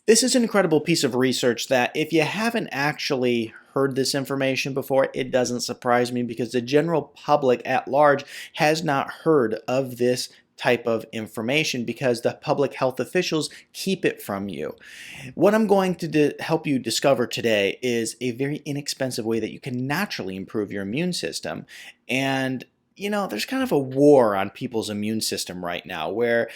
This is an incredible piece of research that if you haven't actually heard this information before, it doesn't surprise me because the general public at large has not heard of this type of information because the public health officials keep it from you. What I'm going to help you discover today is a very inexpensive way that you can naturally improve your immune system. And there's kind of a war on people's immune system right now where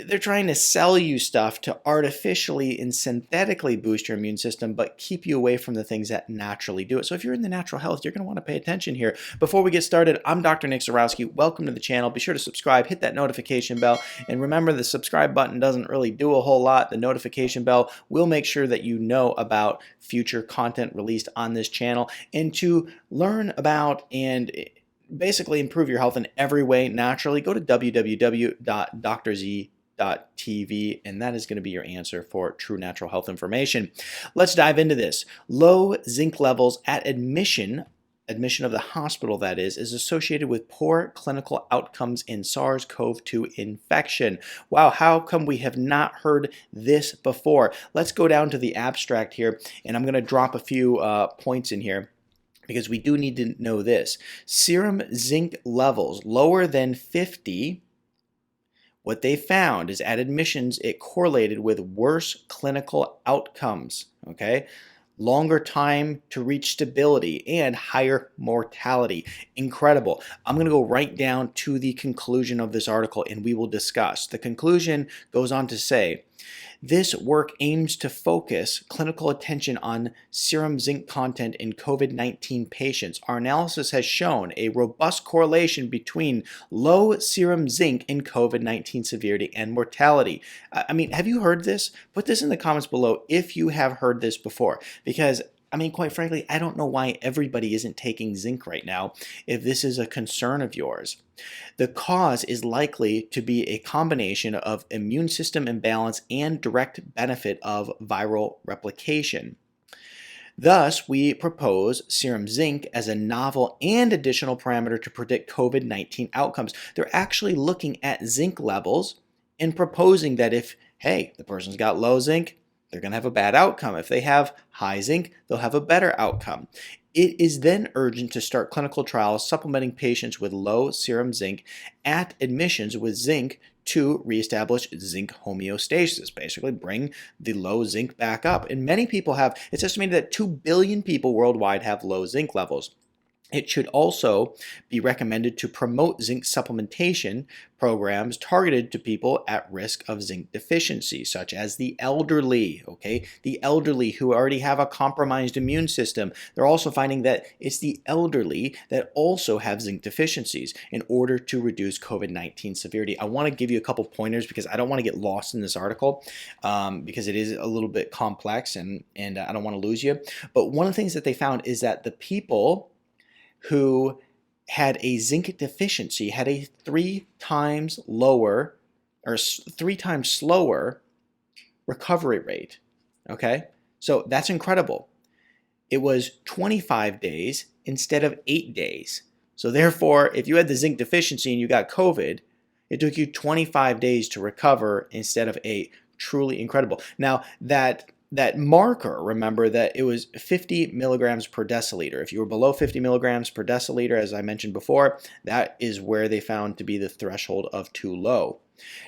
they're trying to sell you stuff to artificially and synthetically boost your immune system, but keep you away from the things that naturally do it. So if you're in the natural health, you're going to want to pay attention here. Before we get started, I'm Dr. Nick Zarowski. Welcome to the channel. Be sure to subscribe, hit that notification bell, and remember the subscribe button doesn't really do a whole lot. The notification bell will make sure that you know about future content released on this channel. And to learn about and basically improve your health in every way naturally, go to www.drz.tv, and that is going to be your answer for true natural health information. Let's dive into this. Low zinc levels at admission of the hospital, that is associated with poor clinical outcomes in SARS-CoV-2 infection. Wow, how come we have not heard this before? Let's go down to the abstract here, and I'm going to drop a few points in here, because we do need to know this. Serum zinc levels lower than 50, what they found is at admissions it correlated with worse clinical outcomes, okay? Longer time to reach stability and higher mortality. Incredible. I'm going to go right down to the conclusion of this article and we will discuss. The conclusion goes on to say, this work aims to focus clinical attention on serum zinc content in COVID-19 patients. Our analysis has shown a robust correlation between low serum zinc and COVID-19 severity and mortality. I mean, have you heard this? Put this in the comments below if you have heard this before, because quite frankly, I don't know why everybody isn't taking zinc right now if this is a concern of yours. The cause is likely to be a combination of immune system imbalance and direct benefit of viral replication. Thus, we propose serum zinc as a novel and additional parameter to predict COVID-19 outcomes. They're actually looking at zinc levels and proposing that if, hey, the person's got low zinc, they're going to have a bad outcome. If they have high zinc, they'll have a better outcome. It is then urgent to start clinical trials supplementing patients with low serum zinc at admissions with zinc to reestablish zinc homeostasis, basically bring the low zinc back up. And many people have, it's estimated that 2 billion people worldwide have low zinc levels. It should also be recommended to promote zinc supplementation programs targeted to people at risk of zinc deficiency, such as the elderly, okay? The elderly who already have a compromised immune system. They're also finding that it's the elderly that also have zinc deficiencies in order to reduce COVID-19 severity. I want to give you a couple pointers because I don't want to get lost in this article because it is a little bit complex and I don't want to lose you. But one of the things that they found is that the people who had a zinc deficiency had a 3 times lower or 3 times slower recovery rate. Okay, so that's incredible. It was 25 days instead of 8 days. So therefore, if you had the zinc deficiency and you got COVID, it took you 25 days to recover instead of 8. Truly incredible. Now that marker, remember that it was 50 milligrams per deciliter. If you were below 50 milligrams per deciliter, as I mentioned before, that is where they found to be the threshold of too low.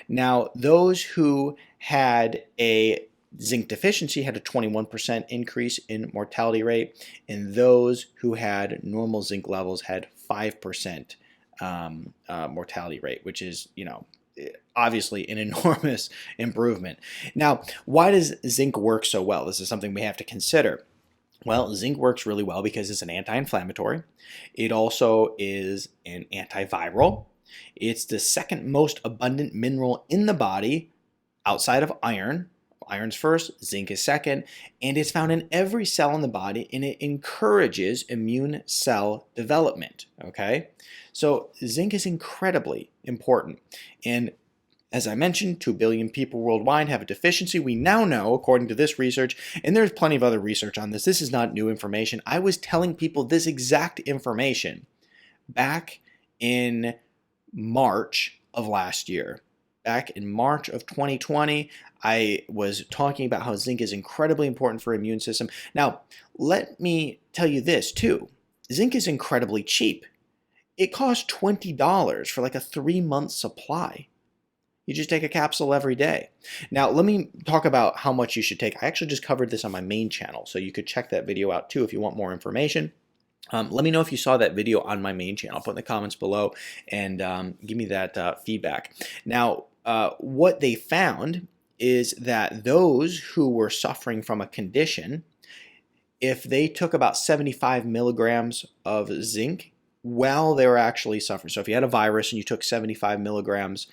Now, those who had a zinc deficiency had a 21% increase in mortality rate, and those who had normal zinc levels had 5% mortality rate, which is, obviously an enormous improvement. Now, why does zinc work so well? This is something we have to consider. Well, zinc works really well because it's an anti-inflammatory. It also is an antiviral. It's the second most abundant mineral in the body outside of iron. Iron's first, zinc is second, and it's found in every cell in the body, and it encourages immune cell development, okay? So zinc is incredibly important, and as I mentioned, 2 billion people worldwide have a deficiency. We now know, according to this research, and there's plenty of other research on this, this is not new information. I was telling people this exact information back in March of last year. back in March of 2020, I was talking about how zinc is incredibly important for immune system. Now, let me tell you this too. Zinc is incredibly cheap. It costs $20 for like a 3-month supply. You just take a capsule every day. Now, let me talk about how much you should take. I actually just covered this on my main channel, so you could check that video out too if you want more information. Let me know if you saw that video on my main channel. Put in the comments below and give me that feedback. Now, what they found is that those who were suffering from a condition, if they took about 75 milligrams of zinc while they were actually suffering, so if you had a virus and you took 75 milligrams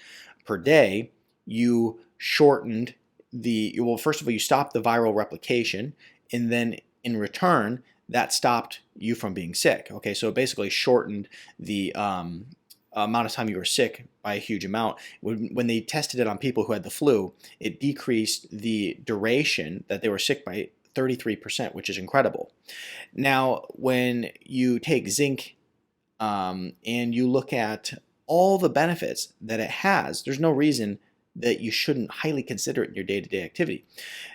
per day, you shortened well, first of all, you stopped the viral replication, and then in return, that stopped you from being sick. Okay, so it basically shortened the amount of time you were sick by a huge amount. When they tested it on people who had the flu, it decreased the duration that they were sick by 33%, which is incredible. Now, when you take zinc and you look at all the benefits that it has, there's no reason that you shouldn't highly consider it in your day-to-day activity.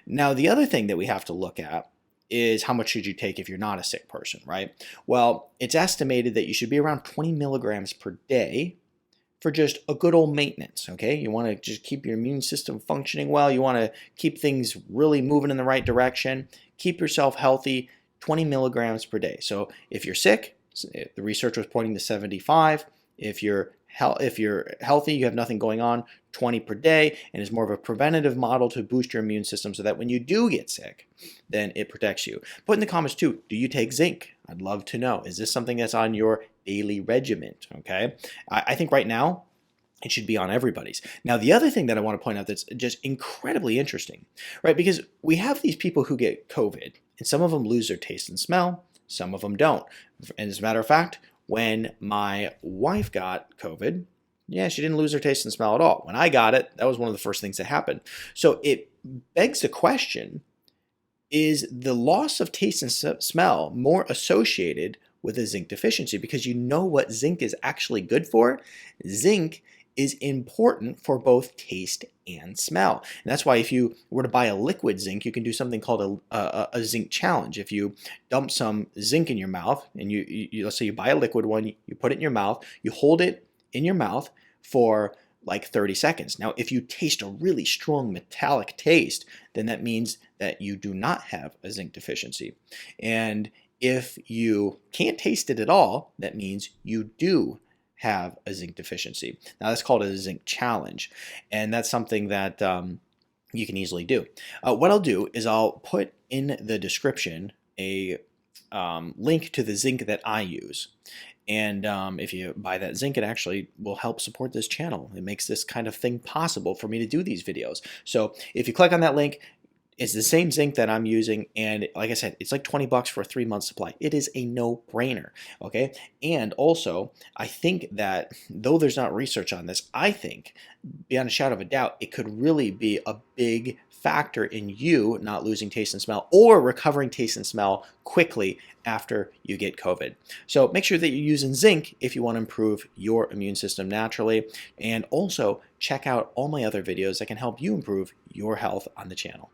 Now, the other thing that we have to look at is how much should you take if you're not a sick person, right? Well, it's estimated that you should be around 20 milligrams per day for just a good old maintenance, okay? You want to just keep your immune system functioning well. You want to keep things really moving in the right direction. Keep yourself healthy, 20 milligrams per day. So if you're sick, the research was pointing to 75. If you're healthy, you have nothing going on, 20 per day, and is more of a preventative model to boost your immune system so that when you do get sick, then it protects you. Put in the comments too, do you take zinc? I'd love to know. Is this something that's on your daily regimen? Okay, I think right now it should be on everybody's. Now, the other thing that I want to point out that's just incredibly interesting, right? Because we have these people who get COVID, and some of them lose their taste and smell, some of them don't. And as a matter of fact, when my wife got COVID, yeah, she didn't lose her taste and smell at all. When I got it, that was one of the first things that happened. So it begs the question, is the loss of taste and smell more associated with a zinc deficiency? Because you know what zinc is actually good for? Zinc is important for both taste and smell. And that's why if you were to buy a liquid zinc, you can do something called a zinc challenge. If you dump some zinc in your mouth, and you let's say you buy a liquid one, you put it in your mouth, you hold it in your mouth for like 30 seconds. Now, if you taste a really strong metallic taste, then that means that you do not have a zinc deficiency. And if you can't taste it at all, that means you do have a zinc deficiency. Now, that's called a zinc challenge, and that's something that you can easily do. What I'll do is I'll put in the description a link to the zinc that I use. And if you buy that zinc, it actually will help support this channel. It makes this kind of thing possible for me to do these videos. So if you click on that link, it's the same zinc that I'm using, and like I said, it's like 20 bucks for a 3-month supply. It is a no-brainer, okay? And also, I think that, though there's not research on this, I think, beyond a shadow of a doubt, it could really be a big factor in you not losing taste and smell or recovering taste and smell quickly after you get COVID. So make sure that you're using zinc if you want to improve your immune system naturally, and also check out all my other videos that can help you improve your health on the channel.